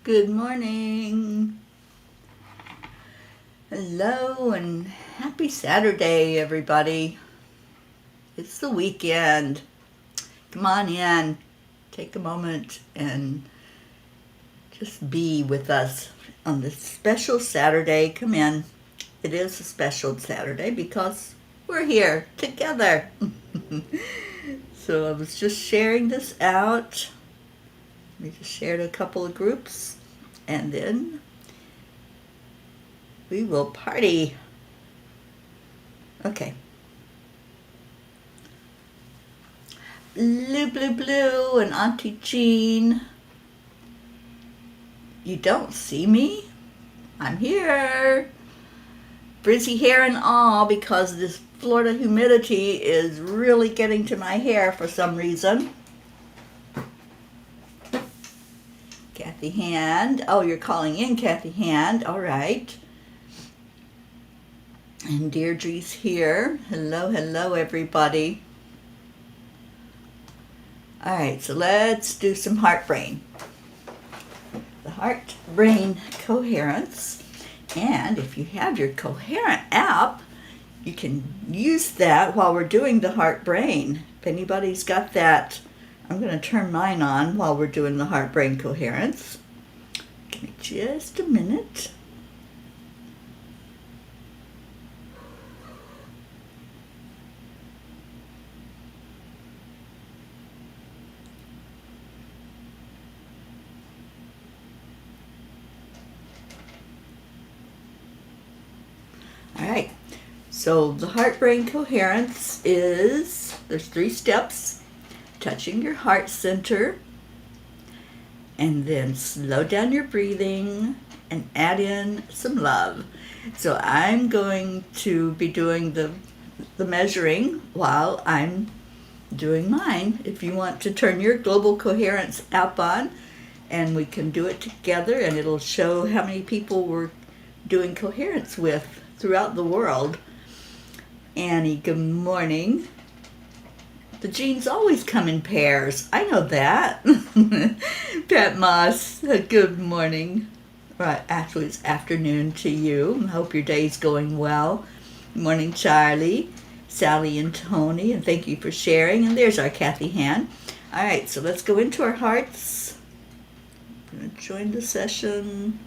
Good morning. Hello and happy Saturday, everybody. It's the weekend. Come on in. Take a moment and just be with us on this special Saturday. Come in. It is a special Saturday because we're here together. So I was just sharing this out. We just shared a couple of groups and then we will party. Okay. Blue and Auntie Jean. You don't see me? I'm here. Frizzy hair and all because this Florida humidity is really getting to my hair for some reason. Kathy Hand. Oh, you're calling in, Kathy Hand. All right. And Deirdre's here. Hello, everybody. All right, so let's do some heart brain. The heart brain coherence. And if you have your Coherent app, you can use that while we're doing the heart brain. If anybody's got that, I'm going to turn mine on while we're doing the heart brain coherence. Give me just a minute. All right, so the heart brain coherence is, there's 3 steps: touching your heart center, and then slow down your breathing and add in some love. So I'm going to be doing the measuring while I'm doing mine. If you want to turn your global coherence app on, and we can do it together, and it'll show how many people we're doing coherence with throughout the world. Annie, good morning. The genes always come in pairs. I know that. Pat Moss, good morning. Right, actually it's afternoon to you. I hope your day's going well. Good morning, Charlie, Sally, and Tony, and thank you for sharing. And there's our Kathy Hand. All right, so let's go into our hearts. I'm going to join the session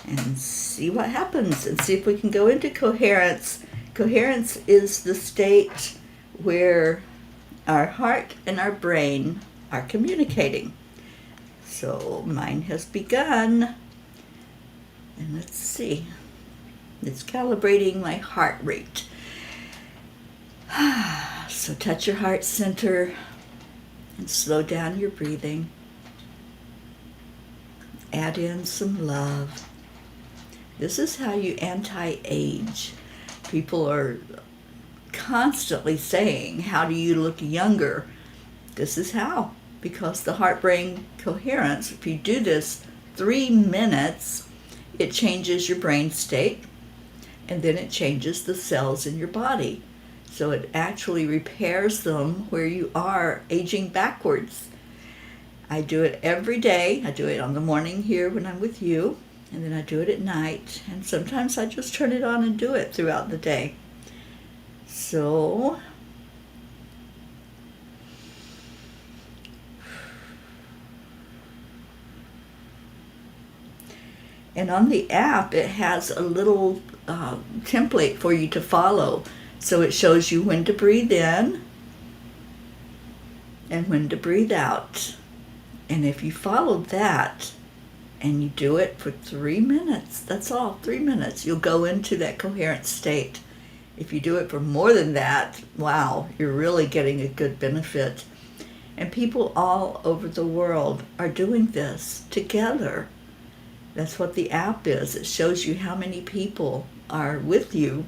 and see what happens and see if we can go into coherence. Coherence is the state where our heart and our brain are communicating. So mine has begun. And let's see. It's calibrating my heart rate. So touch your heart center and slow down your breathing. Add in some love. This is how you anti-age. People are constantly saying, how do you look younger? This is how. Because the heart-brain coherence, if you do this 3 minutes, it changes your brain state, and then it changes the cells in your body. So it actually repairs them where you are aging backwards. I do it every day. I do it on the morning here when I'm with you, and then I do it at night, and sometimes I just turn it on and do it throughout the day. So and on the app it has a little template for you to follow. So it shows you when to breathe in and when to breathe out. And if you follow that and you do it for 3 minutes, that's all, 3 minutes, you'll go into that coherent state. If you do it for more than that, wow, you're really getting a good benefit. And people all over the world are doing this together. That's what the app is. It shows you how many people are with you,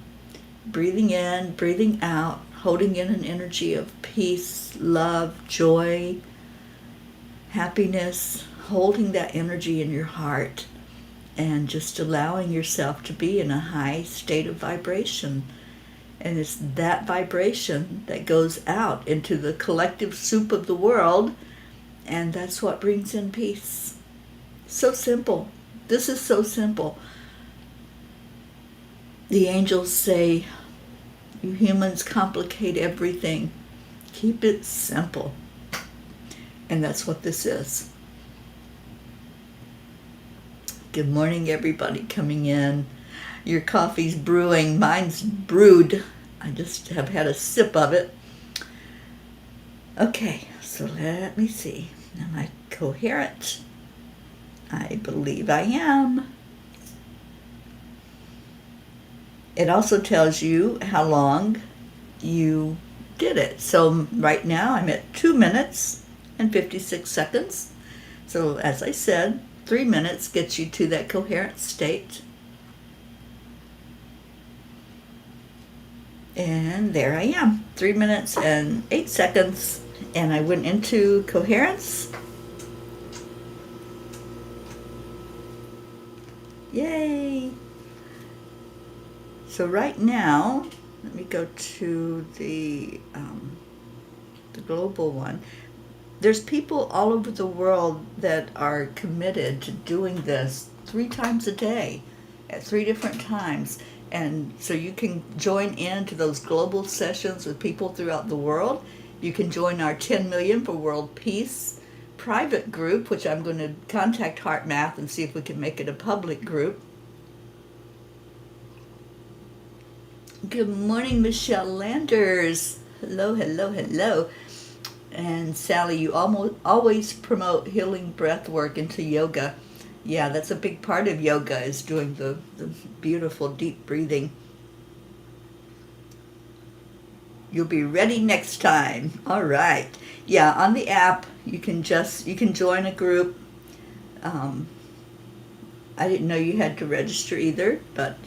breathing in, breathing out, holding in an energy of peace, love, joy, happiness, holding that energy in your heart and just allowing yourself to be in a high state of vibration. And it's that vibration that goes out into the collective soup of the world, and that's what brings in peace. So simple. This is so simple. The angels say, you humans complicate everything. Keep it simple. And that's what this is. Good morning, everybody coming in. Your coffee's brewing. Mine's brewed. I just have had a sip of it. Okay, so let me see. Am I coherent? I believe I am. It also tells you how long you did it. So right now I'm at 2 minutes and 56 seconds. So as I said, 3 minutes gets you to that coherent state. And there I am, 3 minutes and 8 seconds. And I went into coherence. Yay! So right now, let me go to the global one. There's people all over the world that are committed to doing this 3 times a day at 3 different times. And so you can join into those global sessions with people throughout the world. You can join our 10 Million for World Peace private group, which I'm going to contact Heart Math and see if we can make it a public group. Good morning, Michelle Landers. Hello, hello, hello. And Sally, you always promote healing breath work into yoga. Yeah, that's a big part of yoga, is doing the beautiful deep breathing. You'll be ready next time. All right. Yeah, on the app, you can join a group. I didn't know you had to register either, but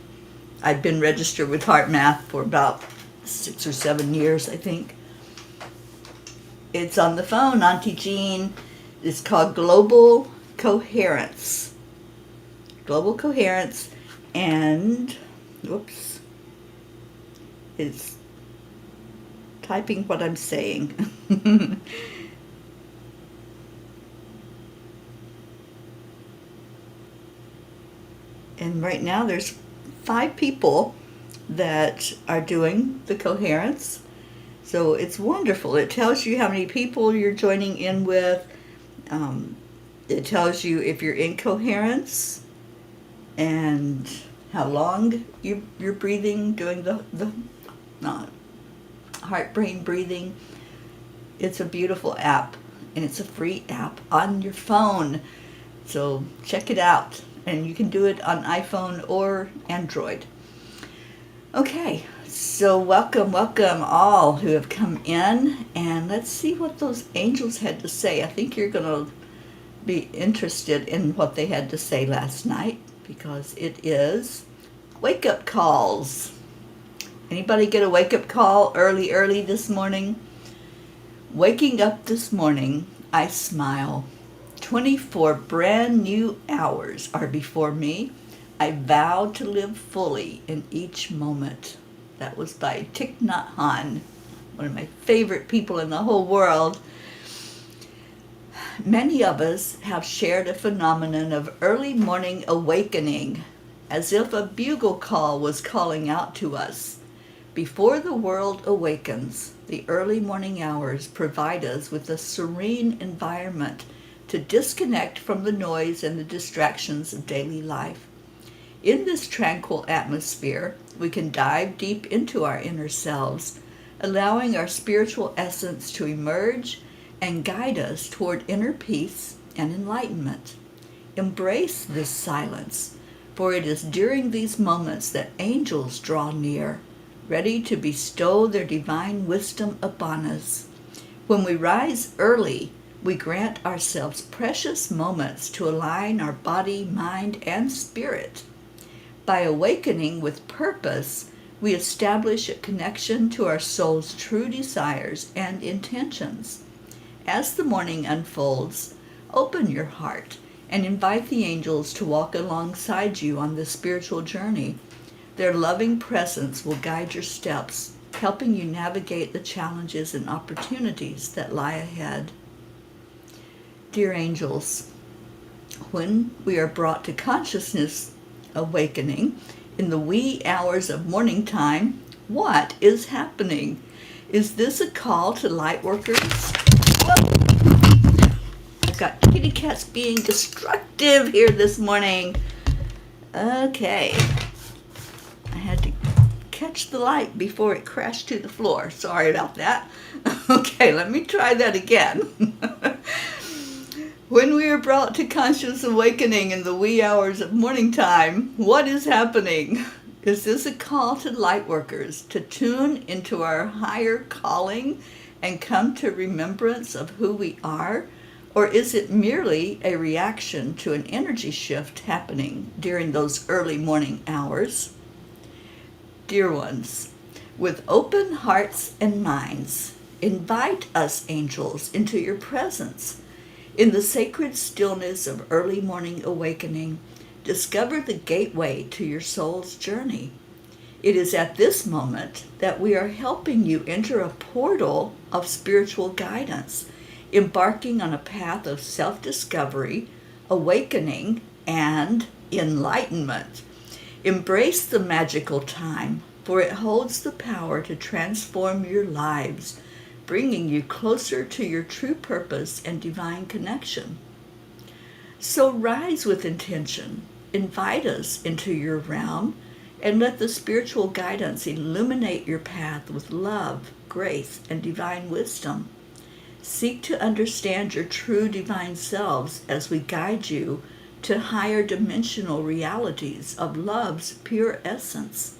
I've been registered with Heart Math for about 6 or 7 years, I think. It's on the phone, Auntie Jean. It's called Global Coherence. Global Coherence, and, whoops, it's typing what I'm saying. And right now there's 5 people that are doing the coherence. So it's wonderful. It tells you how many people you're joining in with. It tells you if you're in coherence and how long you're breathing, doing the heart-brain breathing. It's a beautiful app, and it's a free app on your phone. So check it out. And you can do it on iPhone or Android. Okay, so welcome all who have come in, and let's see what those angels had to say. I think you're going to be interested in what they had to say last night, because it is wake-up calls. Anybody get a wake-up call early this morning? Waking up this morning, I smile. 24 brand new hours are before me. I vow to live fully in each moment. That was by Thich Nhat Hanh, one of my favorite people in the whole world. Many of us have shared a phenomenon of early morning awakening, as if a bugle call was calling out to us. Before the world awakens, the early morning hours provide us with a serene environment to disconnect from the noise and the distractions of daily life. In this tranquil atmosphere, we can dive deep into our inner selves, allowing our spiritual essence to emerge and guide us toward inner peace and enlightenment. Embrace this silence, for it is during these moments that angels draw near, ready to bestow their divine wisdom upon us. When we rise early, we grant ourselves precious moments to align our body, mind, and spirit. By awakening with purpose, we establish a connection to our soul's true desires and intentions. As the morning unfolds, open your heart and invite the angels to walk alongside you on this spiritual journey. Their loving presence will guide your steps, helping you navigate the challenges and opportunities that lie ahead. Dear angels, When we are brought to consciousness awakening in the wee hours of morning time, what is happening? Is this a call to light workers? Whoa! I've got kitty cats being destructive here this morning. Okay. I had to catch the light before it crashed to the floor. Sorry about that. Okay, let me try that again. When we are brought to conscious awakening in the wee hours of morning time, what is happening? Is this a call to light workers to tune into our higher calling and come to remembrance of who we are? Or is it merely a reaction to an energy shift happening during those early morning hours? Dear ones, with open hearts and minds, invite us, angels, into your presence. In the sacred stillness of early morning awakening, discover the gateway to your soul's journey. It is at this moment that we are helping you enter a portal of spiritual guidance, embarking on a path of self-discovery, awakening, and enlightenment. Embrace the magical time, for it holds the power to transform your lives, bringing you closer to your true purpose and divine connection. So rise with intention, invite us into your realm, and let the spiritual guidance illuminate your path with love, grace, and divine wisdom. Seek to understand your true divine selves as we guide you to higher dimensional realities of love's pure essence.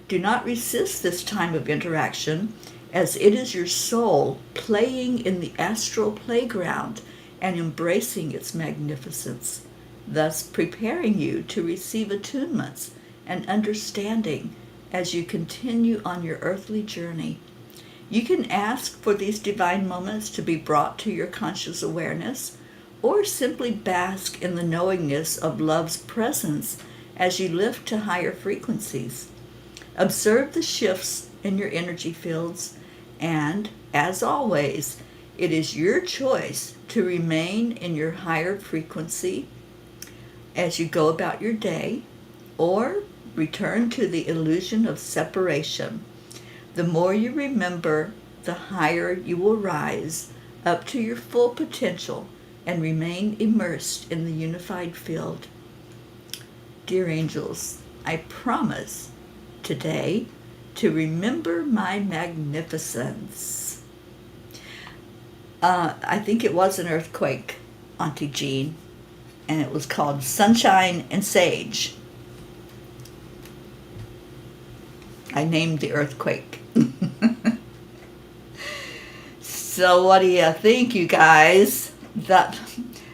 Do not resist this time of interaction, as it is your soul playing in the astral playground and embracing its magnificence, thus preparing you to receive attunements and understanding as you continue on your earthly journey. You can ask for these divine moments to be brought to your conscious awareness, or simply bask in the knowingness of love's presence as you lift to higher frequencies. Observe the shifts in your energy fields, and, as always, it is your choice to remain in your higher frequency as you go about your day, or return to the illusion of separation. The more you remember, the higher you will rise up to your full potential and remain immersed in the unified field. Dear angels, I promise today to remember my magnificence. I think it was an earthquake, Auntie Jean, and it was called Sunshine and Sage. I named the earthquake. So what do you think, you guys? That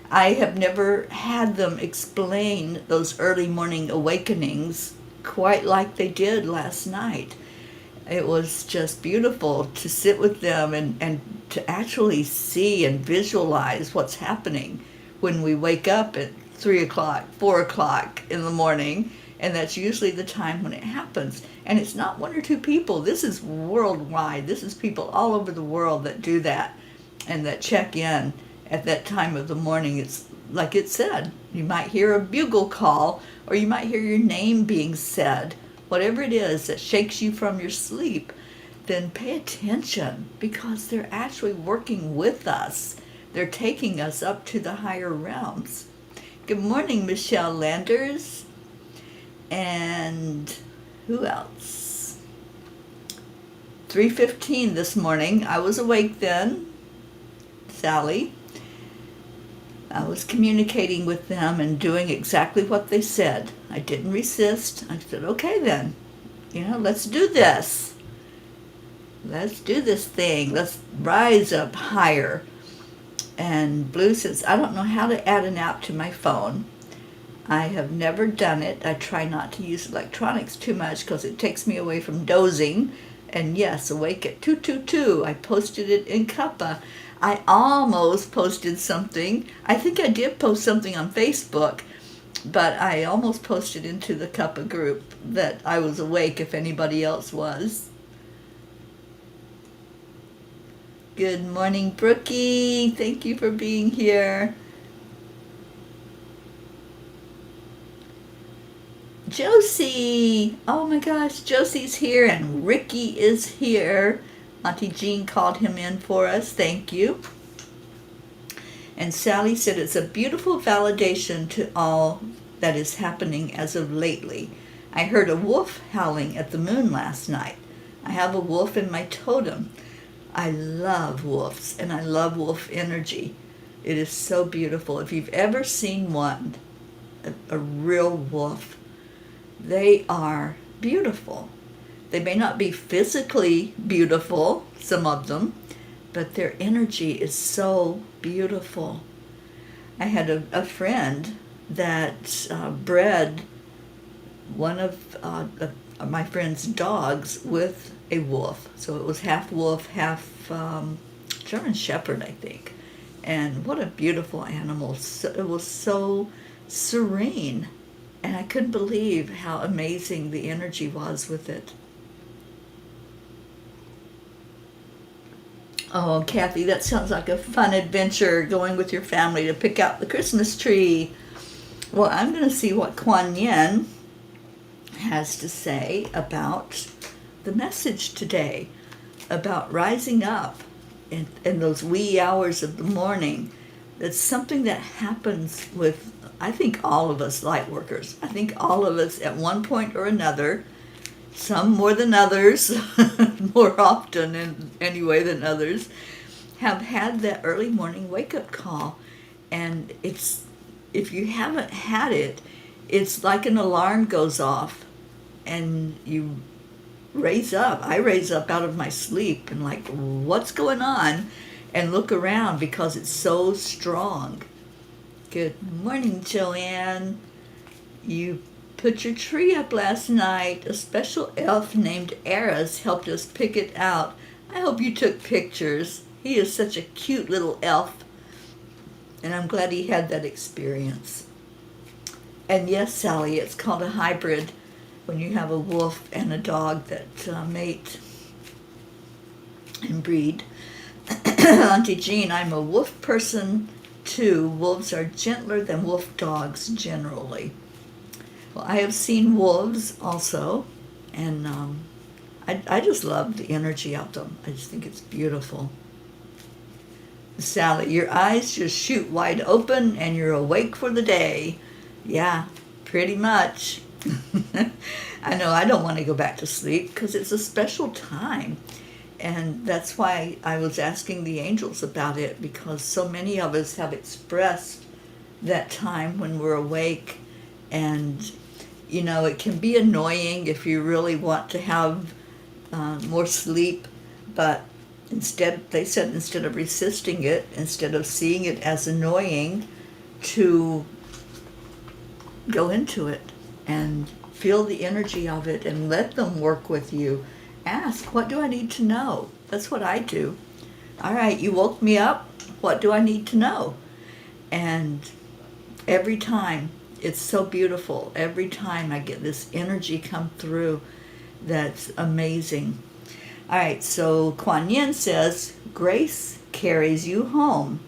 I have never had them explain those early morning awakenings quite like they did last night. It was just beautiful to sit with them and to actually see and visualize what's happening when we wake up at 3 o'clock, 4 o'clock in the morning, and that's usually the time when it happens. And it's not one or two people. This is worldwide. This is people all over the world that do that and that check in at that time of the morning. It's like it said, you might hear a bugle call, or you might hear your name being said. Whatever it is that shakes you from your sleep, then pay attention, because they're actually working with us. They're taking us up to the higher realms. Good morning, Michelle Landers. And who else? 3:15 this morning. I was awake then. Sally. I was communicating with them and doing exactly what they said. I didn't resist. I said, okay then, let's do this. Let's do this thing. Let's rise up higher. And Blue says, I don't know how to add an app to my phone. I have never done it. I try not to use electronics too much because it takes me away from dozing. And yes, awake at 222. I posted it in Cuppa. I almost posted something. I think I did post something on Facebook, but I almost posted into the Cuppa group that I was awake if anybody else was. Good morning, Brookie. Thank you for being here. Josie! Oh my gosh, Josie's here and Ricky is here. Auntie Jean called him in for us. Thank you. And Sally said it's a beautiful validation to all that is happening as of lately. I heard a wolf howling at the moon last night. I have a wolf in my totem. I love wolves and I love wolf energy. It is so beautiful. If you've ever seen one, a real wolf, they are beautiful. They may not be physically beautiful, some of them, but their energy is so beautiful. I had a friend that bred one of my friend's dogs with a wolf. So it was half wolf, half German Shepherd, I think. And what a beautiful animal. So, it was so serene. And I couldn't believe how amazing the energy was with it. Oh, Kathy, that sounds like a fun adventure, going with your family to pick out the Christmas tree. Well, I'm going to see what Kuan Yin has to say about the message today, about rising up in those wee hours of the morning. It's something that happens with, I think, all of us light workers. I think all of us at one point or another, some more than others, more often anyway than others, have had that early morning wake-up call. And it's, if you haven't had it, it's like an alarm goes off and you raise up. I raise up out of my sleep and like, what's going on? And look around because it's so strong. Good morning, Joanne. You put your tree up last night. A special elf named Eris helped us pick it out. I hope you took pictures. He is such a cute little elf. And I'm glad he had that experience. And yes, Sally, it's called a hybrid when you have a wolf and a dog that mate and breed. Auntie Jean, I'm a wolf person too. Wolves are gentler than wolf dogs generally. Well, I have seen wolves also, and I just love the energy of them. I just think it's beautiful. Sally, your eyes just shoot wide open and you're awake for the day. Yeah, pretty much. I know I don't want to go back to sleep because it's a special time. And that's why I was asking the angels about it, because so many of us have expressed that time when we're awake. And, you know, it can be annoying if you really want to have more sleep. But instead, they said, instead of resisting it, instead of seeing it as annoying, to go into it and feel the energy of it and let them work with you. Ask, what do I need to know? That's what I do. All right, you woke me up. What do I need to know? And every time, it's so beautiful. Every time I get this energy come through, that's amazing. All right, so Kuan Yin says, grace carries you home.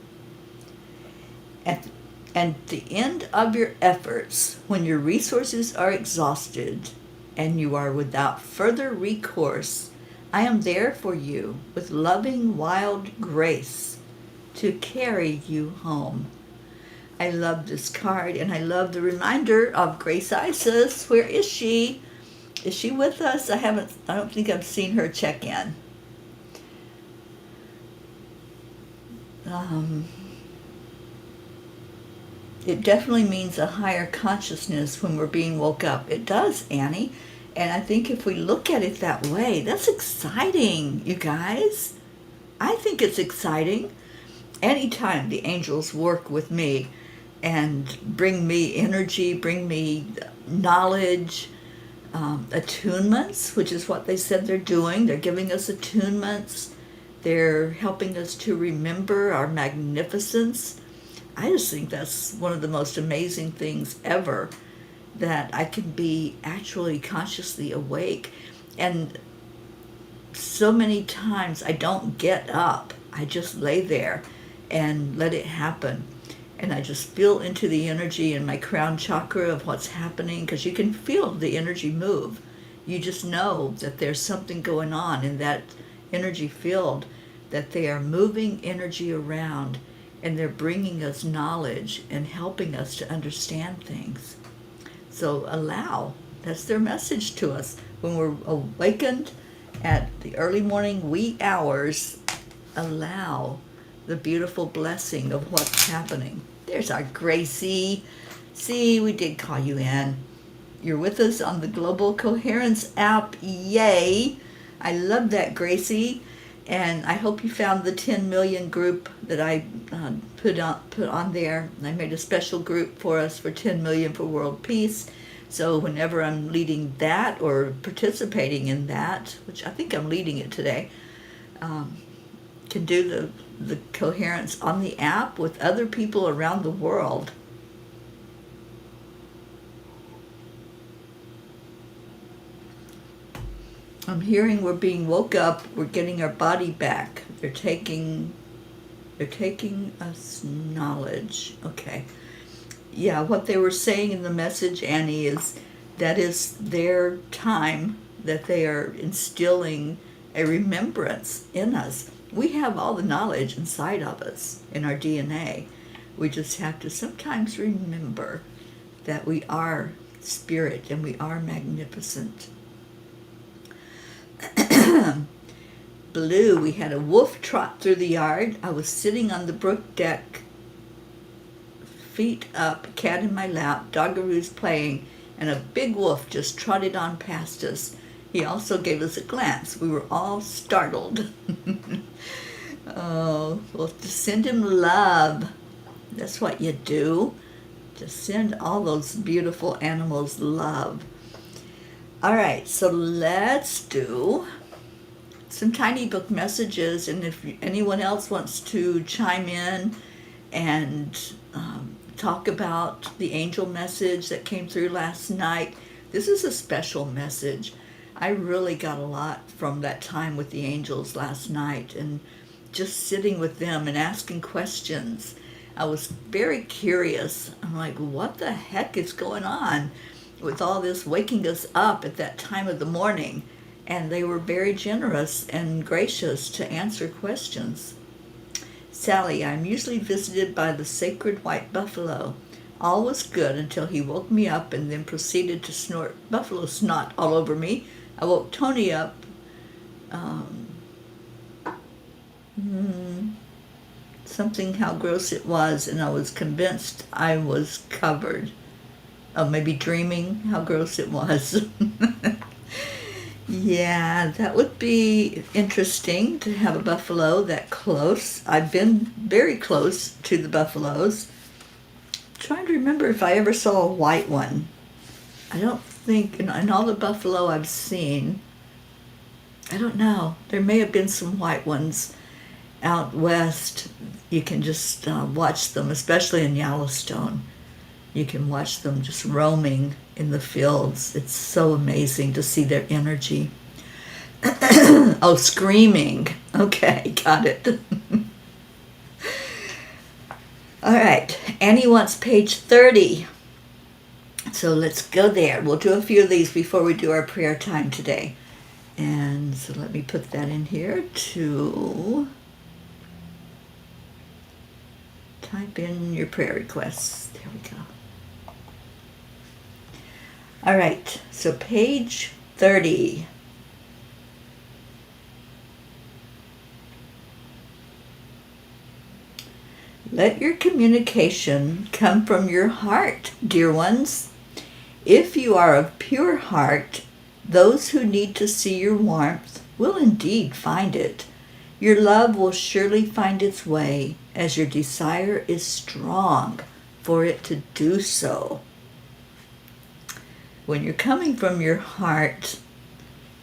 At the end of your efforts, when your resources are exhausted and you are without further recourse, I am there for you with loving wild grace to carry you home. I love this card, and I love the reminder of Grace Isis. Where is she? Is she with us? I don't think I've seen her check in. It definitely means a higher consciousness when we're being woke up. It does, Annie. And I think if we look at it that way, that's exciting, you guys. I think it's exciting. Anytime the angels work with me and bring me energy, bring me knowledge, attunements, which is what they said they're doing. They're giving us attunements. They're helping us to remember our magnificence. I just think that's one of the most amazing things ever, that I can be actually consciously awake. And so many times I don't get up. I just lay there and let it happen. and I just feel into the energy in my crown chakra of what's happening, because you can feel the energy move. You just know that there's something going on in that energy field, that they are moving energy around, and they're bringing us knowledge and helping us to understand things. So allow. That's their message to us. When we're awakened at the early morning wee hours, allow the beautiful blessing of what's happening. There's our Gracie. See, we did call you in. You're with us on the Global Coherence app. Yay! I love that, Gracie. And I hope you found the 10 million group that I put on there. I made a special group for us for 10 million for world peace. So whenever I'm leading that or participating in that, which I think I'm leading it today, can do the coherence on the app with other people around the world. I'm hearing we're being woke up, we're getting our body back. They're taking us knowledge. Okay. Yeah, what they were saying in the message, Annie, is that is their time that they are instilling a remembrance in us. We have all the knowledge inside of us in our DNA. We just have to sometimes remember that we are spirit and we are magnificent. Blue, we had a wolf trot through the yard. I was sitting on the brook deck, feet up, cat in my lap, doggaroos playing, and a big wolf just trotted on past us. He also gave us a glance. We were all startled. Oh, well, to send him love. That's what you do. Just send all those beautiful animals love. All right, so let's do some tiny book messages, and if anyone else wants to chime in and talk about the angel message that came through last night, this is a special message. I really got a lot from that time with the angels last night, and just sitting with them and asking questions. I was very curious. I'm like, what the heck is going on with all this waking us up at that time of the morning? And they were very generous and gracious to answer questions. Sally, I'm usually visited by the sacred white buffalo. All was good until he woke me up and then proceeded to snort buffalo snot all over me. I woke Tony up. Something how gross it was, and I was convinced I was covered. Oh, maybe dreaming how gross it was. Yeah, that would be interesting to have a buffalo that close. I've been very close to the buffaloes. I'm trying to remember if I ever saw a white one. I don't think, in all the buffalo I've seen, I don't know. There may have been some white ones out west. You can just watch them, especially in Yellowstone. You can watch them just roaming in the fields. It's so amazing to see their energy. Oh, screaming. Okay, got it. All right, Annie wants page 30. So let's go there. We'll do a few of these before we do our prayer time today. And so let me put that in here to type in your prayer requests. There we go. All right, so page 30. Let your communication come from your heart, dear ones. If you are of pure heart, those who need to see your warmth will indeed find it. Your love will surely find its way, as your desire is strong for it to do so. When you're coming from your heart,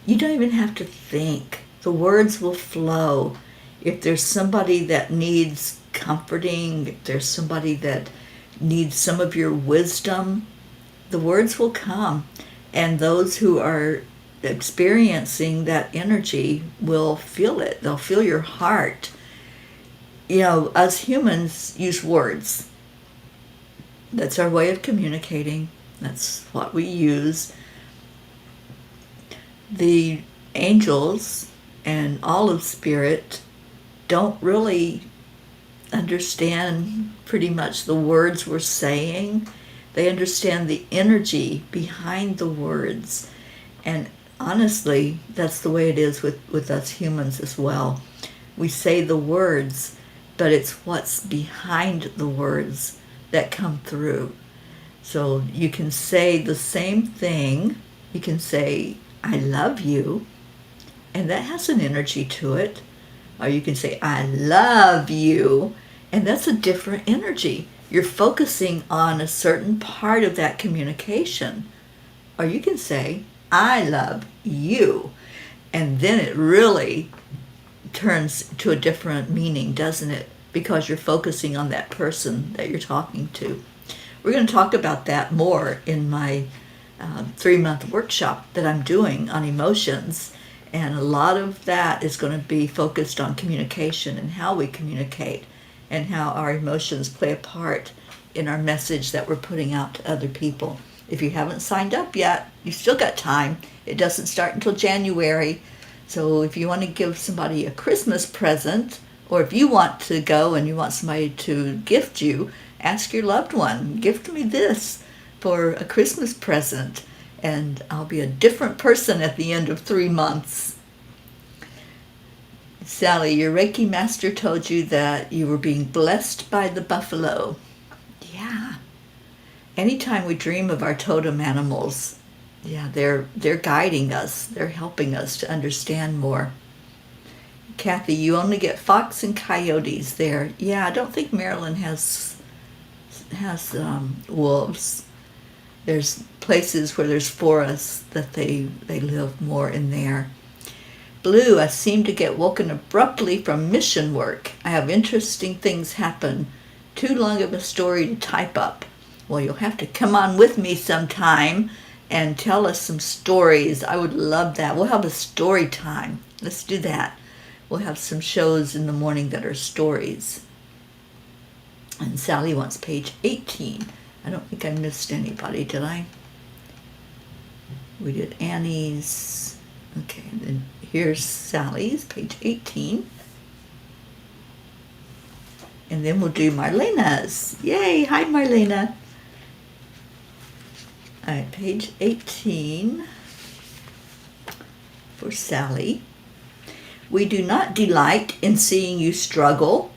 you don't even have to think. The words will flow. If there's somebody that needs comforting, if there's somebody that needs some of your wisdom, the words will come. And those who are experiencing that energy will feel it. They'll feel your heart. You know, us humans use words. That's our way of communicating. That's what we use. The angels and all of spirit don't really understand pretty much the words we're saying. They understand the energy behind the words. And honestly, that's the way it is with us humans as well. We say the words, but it's what's behind the words that come through. So you can say the same thing. You can say, I love you, and that has an energy to it. Or you can say, I love you, and that's a different energy. You're focusing on a certain part of that communication. Or you can say, I love you, and then it really turns to a different meaning, doesn't it? Because you're focusing on that person that you're talking to. We're going to talk about that more in my 3-month workshop that I'm doing on emotions. And a lot of that is going to be focused on communication and how we communicate and how our emotions play a part in our message that we're putting out to other people. If you haven't signed up yet, you've still got time. It doesn't start until January. So if you want to give somebody a Christmas present, or if you want to go and you want somebody to gift you, ask your loved one, gift me this for a Christmas present, and I'll be a different person at the end of 3 months. Sally, your Reiki master told you that you were being blessed by the buffalo. Yeah. Anytime we dream of our totem animals, yeah, they're guiding us. They're helping us to understand more. Kathy, you only get fox and coyotes there. Yeah, I don't think Maryland has wolves. There's places where there's forests that they live more in there. Blue, I seem to get woken abruptly from mission work. I have interesting things happen. Too long of a story to type up. Well, you'll have to come on with me sometime and tell us some stories. I would love that. We'll have a story time. Let's do that. We'll have some shows in the morning that are stories. And Sally wants page 18. I don't think I missed anybody, did I? We did Annie's. Okay, and then here's Sally's, page 18. And then we'll do Marlena's. Yay! Hi, Marlena. All right, page 18 for Sally. We do not delight in seeing you struggle,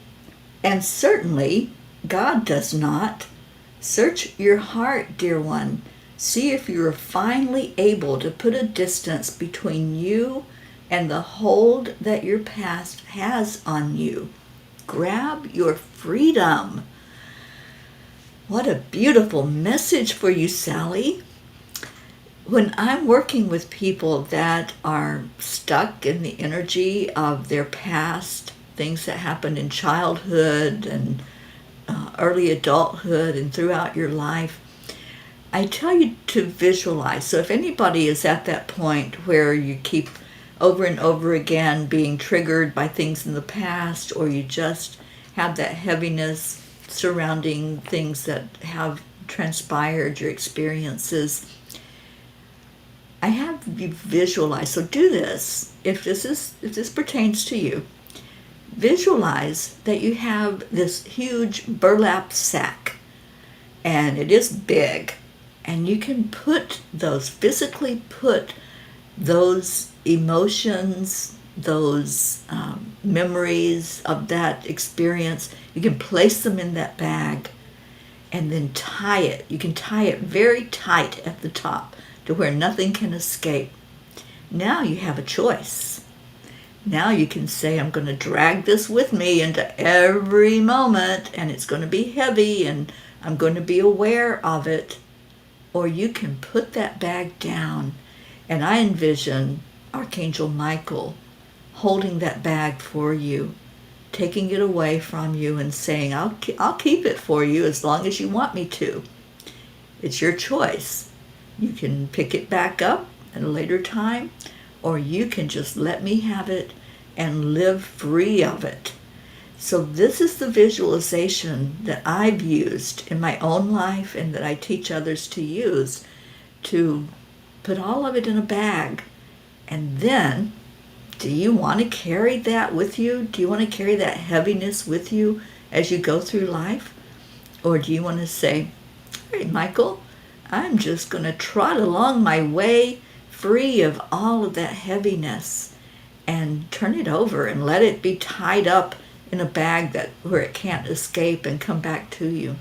and certainly God does not. Search your heart, dear one. See if you are finally able to put a distance between you and the hold that your past has on you. Grab your freedom. What a beautiful message for you, Sally. When I'm working with people that are stuck in the energy of their past, things that happened in childhood and early adulthood and throughout your life, I tell you to visualize. So if anybody is at that point where you keep over and over again being triggered by things in the past, or you just have that heaviness surrounding things that have transpired, your experiences, I have you visualize. So do this. If this pertains to you, visualize that you have this huge burlap sack, and it is big, and you can physically put those emotions, those memories of that experience, you can place them in that bag and then tie it. You can tie it very tight at the top to where nothing can escape. Now you have a choice. Now you can say, I'm going to drag this with me into every moment, and it's going to be heavy, and I'm going to be aware of it. Or you can put that bag down, and I envision Archangel Michael holding that bag for you, taking it away from you and saying, I'll keep it for you as long as you want me to. It's your choice. You can pick it back up at a later time, or you can just let me have it and live free of it. So this is the visualization that I've used in my own life and that I teach others to use, to put all of it in a bag. And then, do you want to carry that with you? Do you want to carry that heaviness with you as you go through life? Or do you want to say, all right, Michael, I'm just going to trot along my way free of all of that heaviness and turn it over and let it be tied up in a bag where it can't escape and come back to you.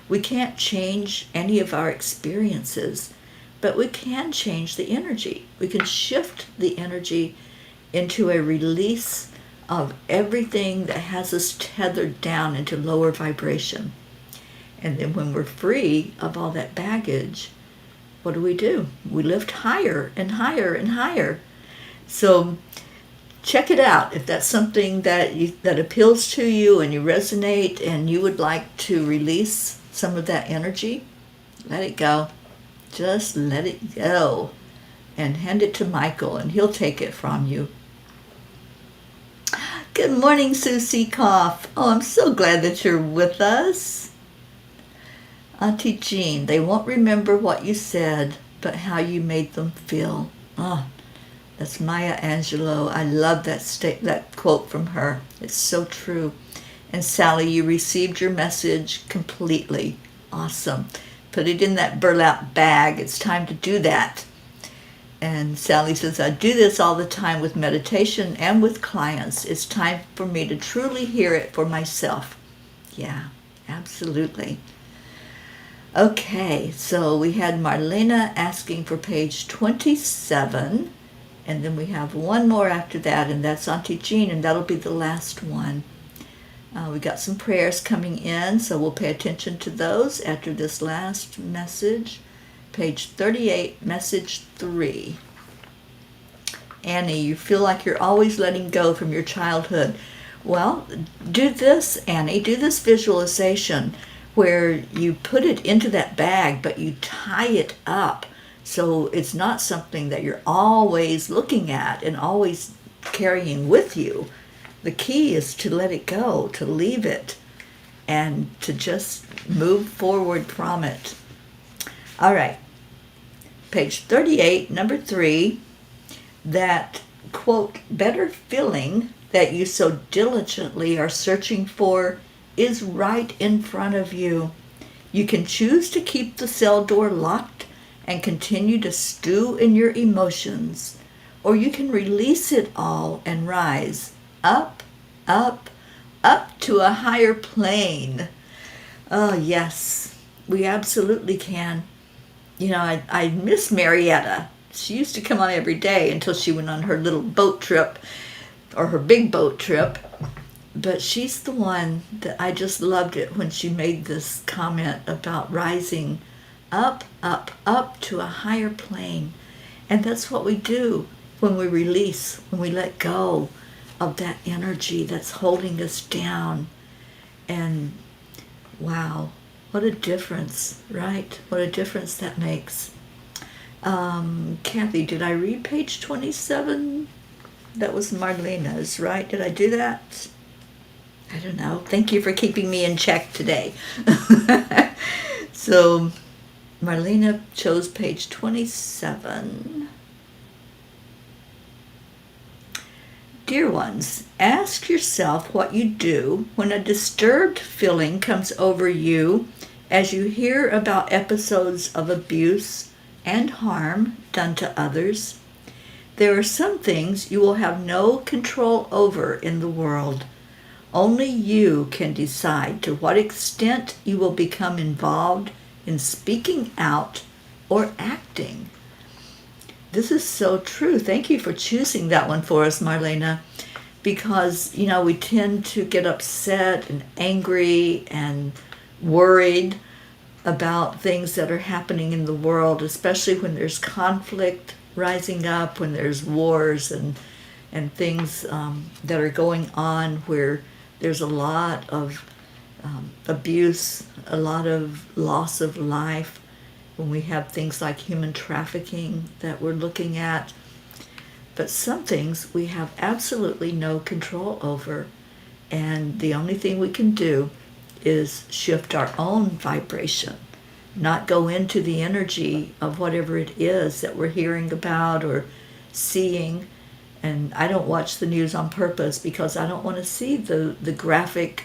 We can't change any of our experiences, but we can change the energy. We can shift the energy into a release of everything that has us tethered down into lower vibration. And then when we're free of all that baggage, what do? We lift higher and higher and higher. So check it out. If that's something that appeals to you and you resonate and you would like to release some of that energy, let it go. Just let it go and hand it to Michael and he'll take it from you. Good morning, Susie Koff. Oh, I'm so glad that you're with us. Auntie Jean, they won't remember what you said, but how you made them feel. Oh, that's Maya Angelou. I love that quote from her. It's so true. And Sally, you received your message completely. Awesome. Put it in that burlap bag. It's time to do that. And Sally says, I do this all the time with meditation and with clients. It's time for me to truly hear it for myself. Yeah, absolutely. Okay, so we had Marlena asking for page 27. And then we have one more after that, and that's Auntie Jean, and that'll be the last one. We got some prayers coming in, so we'll pay attention to those after this last message. Page 38, message 3. Annie, you feel like you're always letting go from your childhood. Well, do this, Annie. Do this visualization where you put it into that bag, but you tie it up. So it's not something that you're always looking at and always carrying with you. The key is to let it go, to leave it, and to just move forward from it. All right. Page 38, number 3, that, quote, better feeling that you so diligently are searching for is right in front of you. You can choose to keep the cell door locked and continue to stew in your emotions, or you can release it all and rise up, up, up to a higher plane. Oh, yes, we absolutely can. You know, I miss Marietta. She used to come on every day until she went on her little boat trip, or her big boat trip. But she's the one that I just loved it when she made this comment about rising up, up, up to a higher plane. And that's what we do when we release, when we let go of that energy that's holding us down. And wow, what a difference, right? What a difference that makes. Kathy, did I read page 27? That was Marlena's, right? Did I do that? I don't know. Thank you for keeping me in check today. So Marlena chose page 27. Dear ones, ask yourself what you do when a disturbed feeling comes over you as you hear about episodes of abuse and harm done to others. There are some things you will have no control over in the world. Only you can decide to what extent you will become involved in speaking out or acting. This is so true. Thank you for choosing that one for us, Marlena, because, you know, we tend to get upset and angry and worried about things that are happening in the world, especially when there's conflict rising up, when there's wars and things that are going on where there's a lot of abuse, a lot of loss of life, when we have things like human trafficking that we're looking at. But some things we have absolutely no control over. And the only thing we can do is shift our own vibration, not go into the energy of whatever it is that we're hearing about or seeing. And I don't watch the news on purpose because I don't want to see the graphic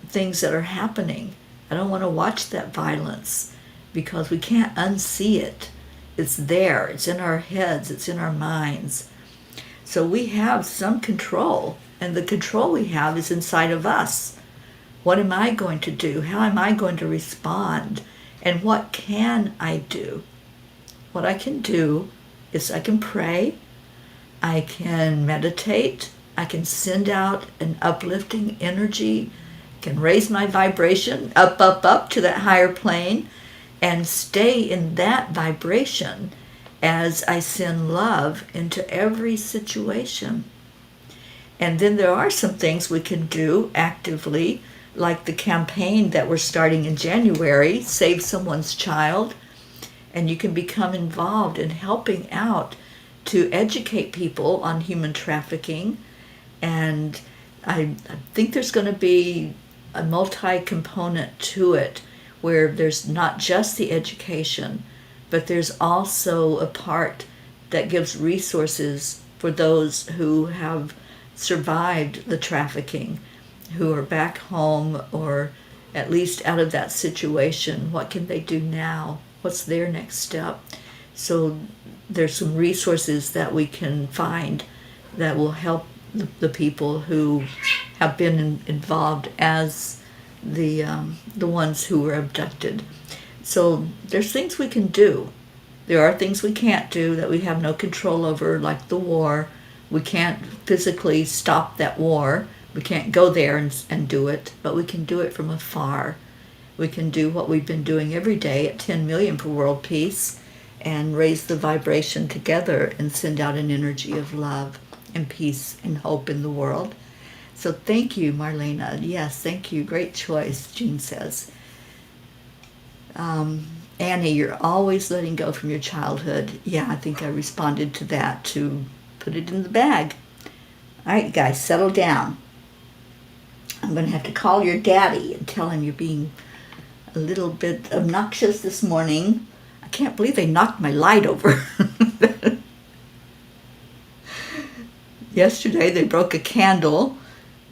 things that are happening. I don't want to watch that violence because we can't unsee it. It's there. It's in our heads. It's in our minds. So we have some control, and the control we have is inside of us. What am I going to do? How am I going to respond? And what can I do? What I can do is I can pray, I can meditate, I can send out an uplifting energy, can raise my vibration up to that higher plane, and stay in that vibration as I send love into every situation. And then there are some things we can do actively, like the campaign that we're starting in January, Save Someone's Child. And you can become involved in helping out to educate people on human trafficking. And I think there's going to be a multi-component to it, where there's not just the education, but there's also a part that gives resources for those who have survived the trafficking, who are back home or at least out of that situation. What can they do now? What's their next step? So there's some resources that we can find that will help the people who have been involved as the ones who were abducted. So there's things we can do. There are things we can't do that we have no control over, like the war. We can't physically stop that war. We can't go there and do it, but we can do it from afar. We can do what we've been doing every day at 10 million for world peace and raise the vibration together and send out an energy of love and peace and hope in the world. So thank you, Marlena. Yes, thank you. Great choice, Jean says. Annie, you're always letting go from your childhood. Yeah, I think I responded to that, to put it in the bag. All right, guys, settle down. I'm going to have to call your daddy and tell him you're being a little bit obnoxious this morning. I can't believe they knocked my light over. Yesterday they broke a candle.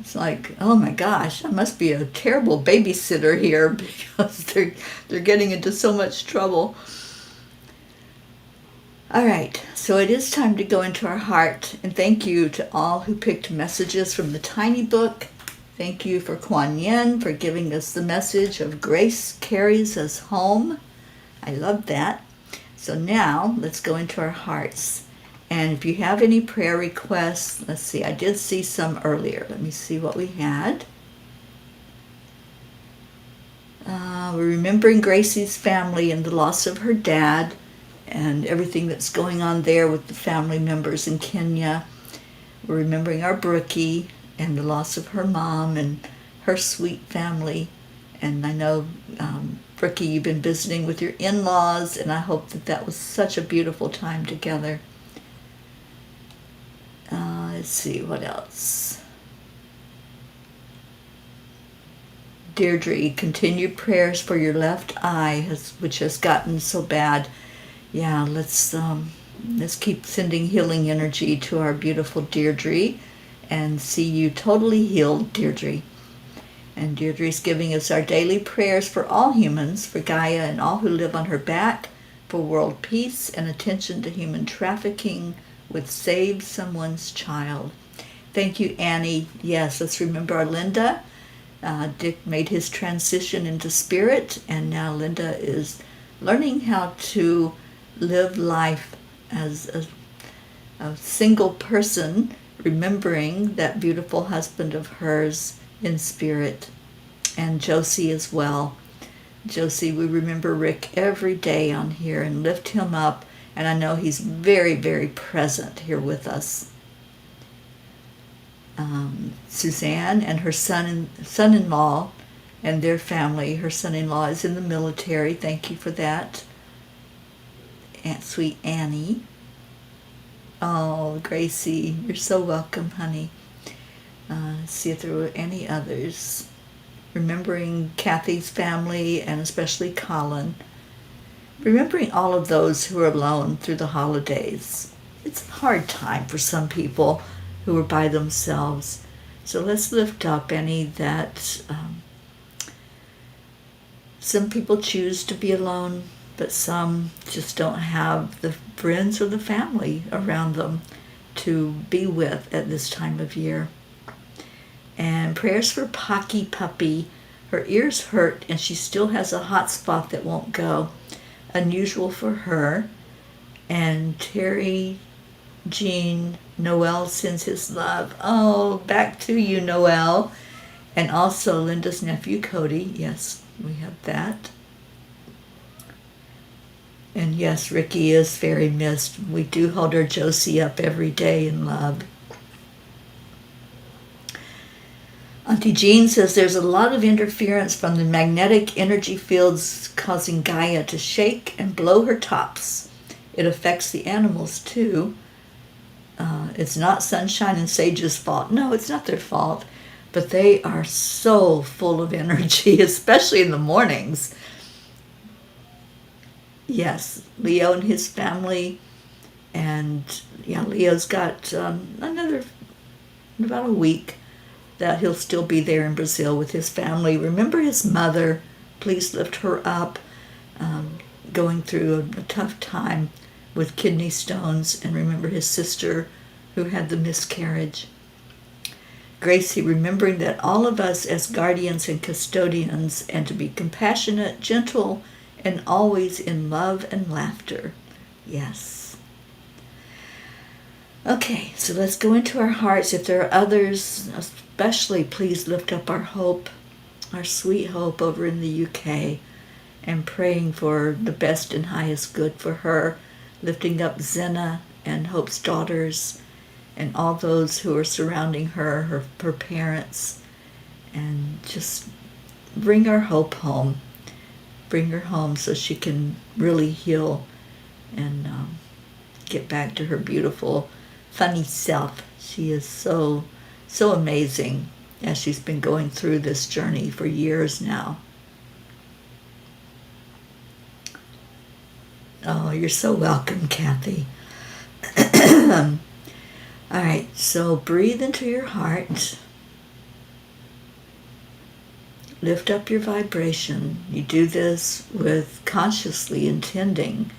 It's like, oh my gosh, I must be a terrible babysitter here because they're getting into so much trouble. All right, so it is time to go into our heart. And thank you to all who picked messages from the Tiny Book. Thank you for Kuan Yin for giving us the message of grace carries us home. I love that. So now let's go into our hearts. And if you have any prayer requests, let's see, I did see some earlier. Let me see what we had. We're remembering Gracie's family and the loss of her dad and everything that's going on there with the family members in Kenya. We're remembering our Brookie and the loss of her mom and her sweet family. And I know, Brookie, you've been visiting with your in-laws, and I hope that was such a beautiful time together. Let's see, what else? Deirdre, continued prayers for your left eye, which has gotten so bad. Yeah, let's keep sending healing energy to our beautiful Deirdre and see you totally healed, Deirdre. And Deirdre's giving us our daily prayers for all humans, for Gaia and all who live on her back, for world peace and attention to human trafficking with Save Someone's Child. Thank you, Annie. Yes, let's remember our Linda. Dick made his transition into spirit, and now Linda is learning how to live life as a single person, remembering that beautiful husband of hers in spirit. And Josie as well. Josie, we remember Rick every day on here and lift him up, and I know he's very, very present here with us. Suzanne and her son-in-law and their family. Her son-in-law is in the military. Thank you for that. Aunt Sweet Annie. Oh, Gracie, you're so welcome, honey. See if there were any others. Remembering Kathy's family and especially Colin. Remembering all of those who are alone through the holidays. It's a hard time for some people who are by themselves. So let's lift up any that some people choose to be alone, but some just don't have the friends or the family around them to be with at this time of year. And prayers for Pocky Puppy. Her ears hurt and she still has a hot spot that won't go. Unusual for her. And Teri Jean, Noel sends his love. Oh, back to you, Noel. And also Linda's nephew, Cody. Yes, we have that. And yes, Ricky is very missed. We do hold our Josie up every day in love. Auntie Jean says there's a lot of interference from the magnetic energy fields causing Gaia to shake and blow her tops. It affects the animals too. It's not Sunshine and Sage's fault. No, it's not their fault. But they are so full of energy, especially in the mornings. Yes, Leo and his family. And yeah, Leo's got about a week that he'll still be there in Brazil with his family. Remember his mother. Please lift her up. Going through a tough time with kidney stones. And remember his sister who had the miscarriage. Gracie, remembering that all of us as guardians and custodians, and to be compassionate, gentle, and always in love and laughter. Yes. Okay, so let's go into our hearts. If there are others, especially please lift up our hope, our sweet hope over in the UK, and praying for the best and highest good for her, lifting up Zena and Hope's daughters, and all those who are surrounding her parents, and just bring our hope home. Bring her home so she can really heal and get back to her beautiful, funny self. She is so amazing as she's been going through this journey for years now. Oh, you're so welcome, Kathy. All right, so breathe into your heart. Lift up your vibration. You do this with consciously intending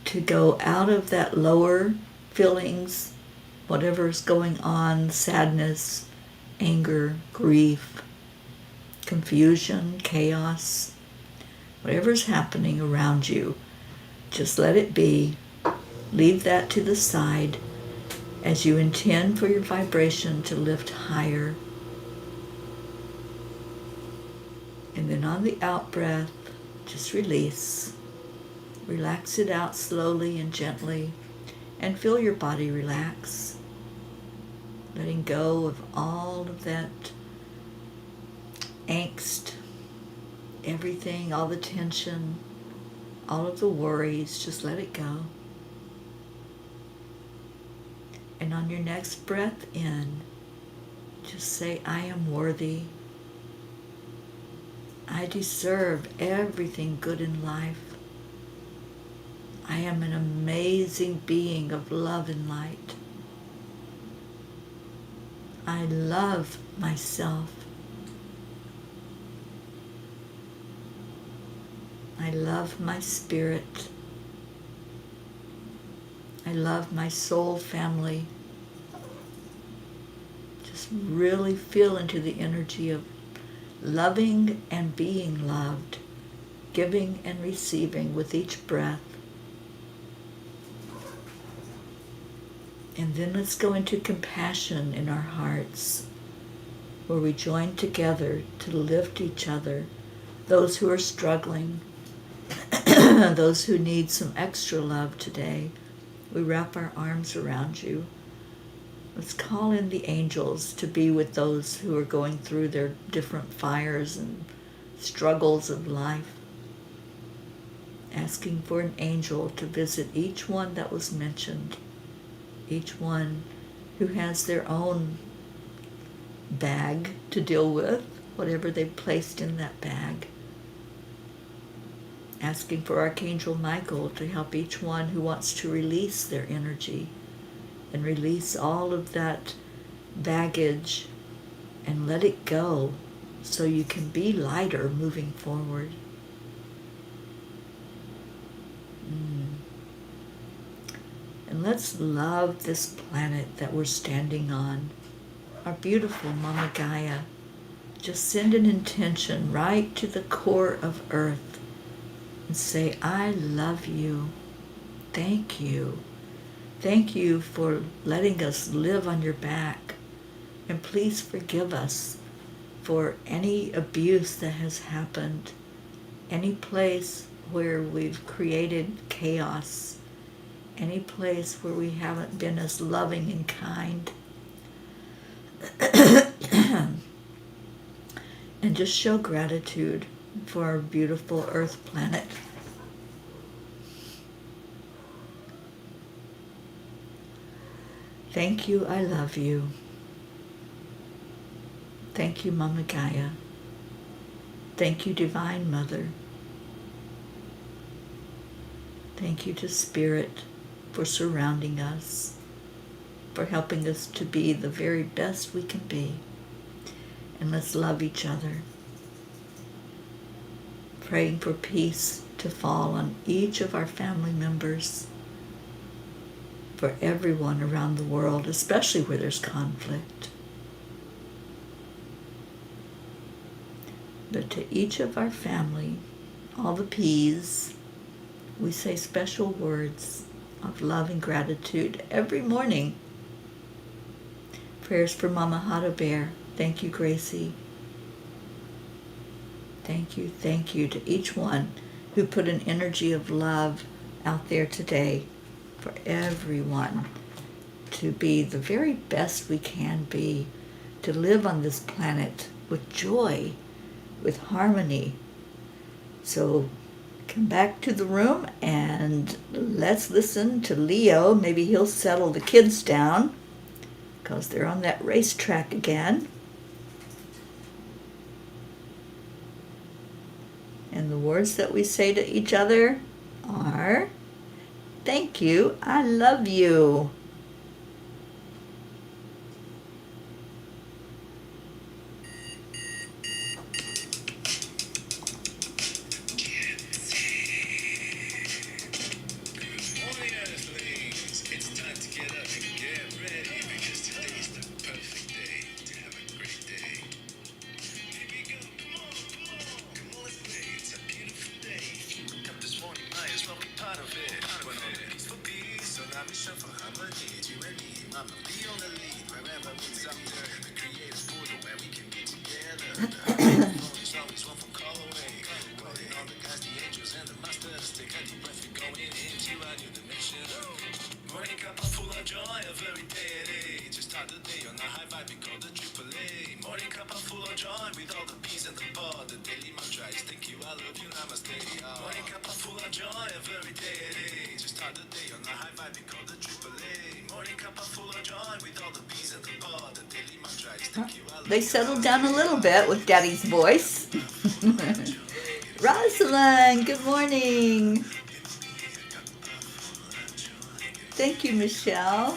to go out of that lower feelings, whatever's going on, sadness, anger, grief, confusion, chaos, whatever's happening around you. Just let it be. Leave that to the side as you intend for your vibration to lift higher. And then on the out breath, just release. Relax it out slowly and gently, and feel your body relax. Letting go of all of that angst, everything, all the tension, all of the worries, just let it go. And on your next breath in, just say, I am worthy. I deserve everything good in life. I am an amazing being of love and light. I love myself. I love my spirit. I love my soul family. Just really feel into the energy of loving and being loved, giving and receiving with each breath. And then let's go into compassion in our hearts, where we join together to lift each other, those who are struggling, those who need some extra love today. We wrap our arms around you. Let's call in the angels to be with those who are going through their different fires and struggles of life. Asking for an angel to visit each one that was mentioned, each one who has their own bag to deal with, whatever they've placed in that bag. Asking for Archangel Michael to help each one who wants to release their energy and release all of that baggage and let it go so you can be lighter moving forward. And let's love this planet that we're standing on, our beautiful Mama Gaia. Just send an intention right to the core of Earth and say, I love you. Thank you. Thank you for letting us live on your back. And please forgive us for any abuse that has happened, any place where we've created chaos, any place where we haven't been as loving and kind. And just show gratitude for our beautiful Earth planet. Thank you, I love you. Thank you, Mama Gaia. Thank you, Divine Mother. Thank you to Spirit for surrounding us, for helping us to be the very best we can be. And let's love each other. Praying for peace to fall on each of our family members, for everyone around the world, especially where there's conflict. But to each of our family, all the P's, we say special words of love and gratitude every morning. Prayers for Mama Hada Bear. Thank you, Gracie. Thank you to each one who put an energy of love out there today for everyone to be the very best we can be, to live on this planet with joy, with harmony. So come back to the room and let's listen to Leo. Maybe he'll settle the kids down because they're on that racetrack again. And the words that we say to each other are, thank you, I love you. Morning Cuppa full of joy, a very day. Just start the day on a high vibe, we call the AAA. Morning Cuppa full of joy, with all the peace and the pod. The daily mantra is thank you, I love you, namaste. Morning Cuppa full of joy, a very day. Just start the day on a high vibe, we call the AAA. Morning Cuppa full of joy, with all the peace and the pod. The daily mantra is thank you, I love you. They settled down a little bit with Daddy's voice. Rosalind, good morning. Thank you, Michelle.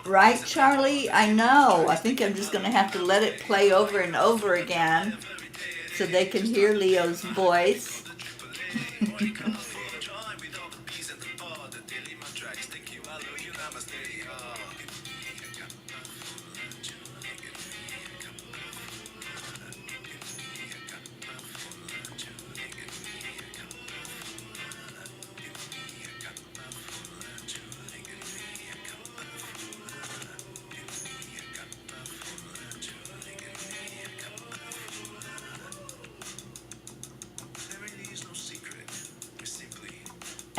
Right, Charlie? I know. I think I'm just going to have to let it play over and over again so they can hear Leo's voice.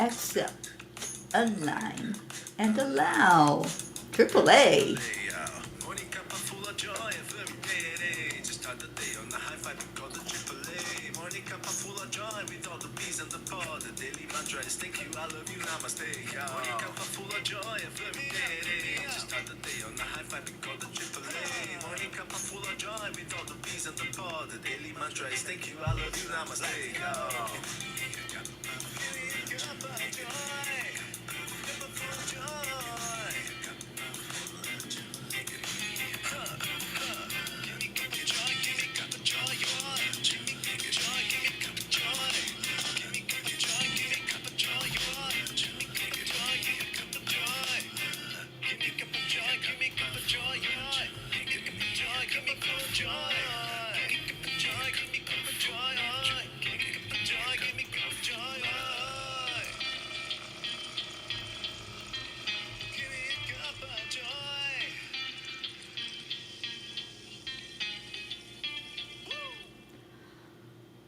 accept, align, and allow. Triple A. Morning cuppa full of joy, every day at age. Just start the day on the high five we call the triple A. Morning cuppa full of joy with all the bees and the pod. The daily mantra is thank you, I love you, namaste. Morning cuppa full of joy, every day at age. Just start the day on the high five we call the triple A. Morning cuppa full of joy with all the bees and the pod. The daily mantra is thank you, I love you, namaste.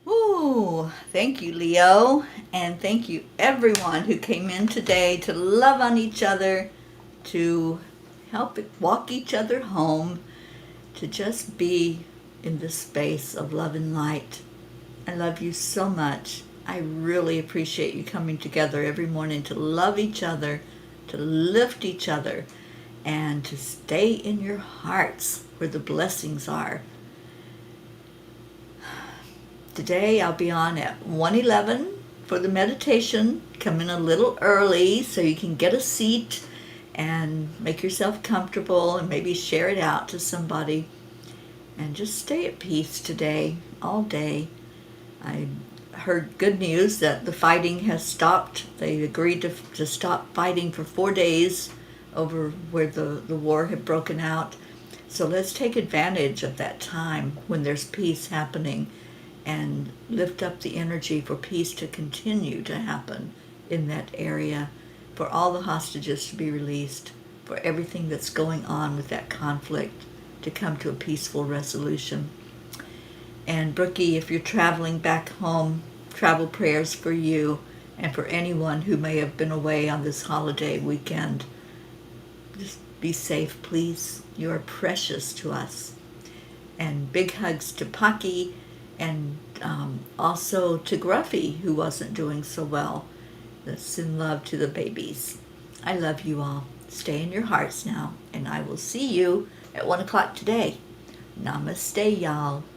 Ooh, thank you, Leo. And thank you, everyone who came in today to love on each other, to help walk each other home, to just be in this space of love and light. I love you so much. I really appreciate you coming together every morning to love each other, to lift each other, and to stay in your hearts where the blessings are. Today I'll be on at 1:11 for the meditation. Come in a little early so you can get a seat and make yourself comfortable and maybe share it out to somebody. And just stay at peace today, all day. I heard good news that the fighting has stopped. They agreed to stop fighting for 4 days over where the war had broken out. So let's take advantage of that time when there's peace happening and lift up the energy for peace to continue to happen in that area, for all the hostages to be released, for everything that's going on with that conflict to come to a peaceful resolution. And Brookie, if you're traveling back home, travel prayers for you and for anyone who may have been away on this holiday weekend. Just be safe, please. You are precious to us. And big hugs to Pocky, and also to Gruffy, who wasn't doing so well. Send love to the babies. I love you all. Stay in your hearts now, and I will see you at 1 o'clock today. Namaste, y'all.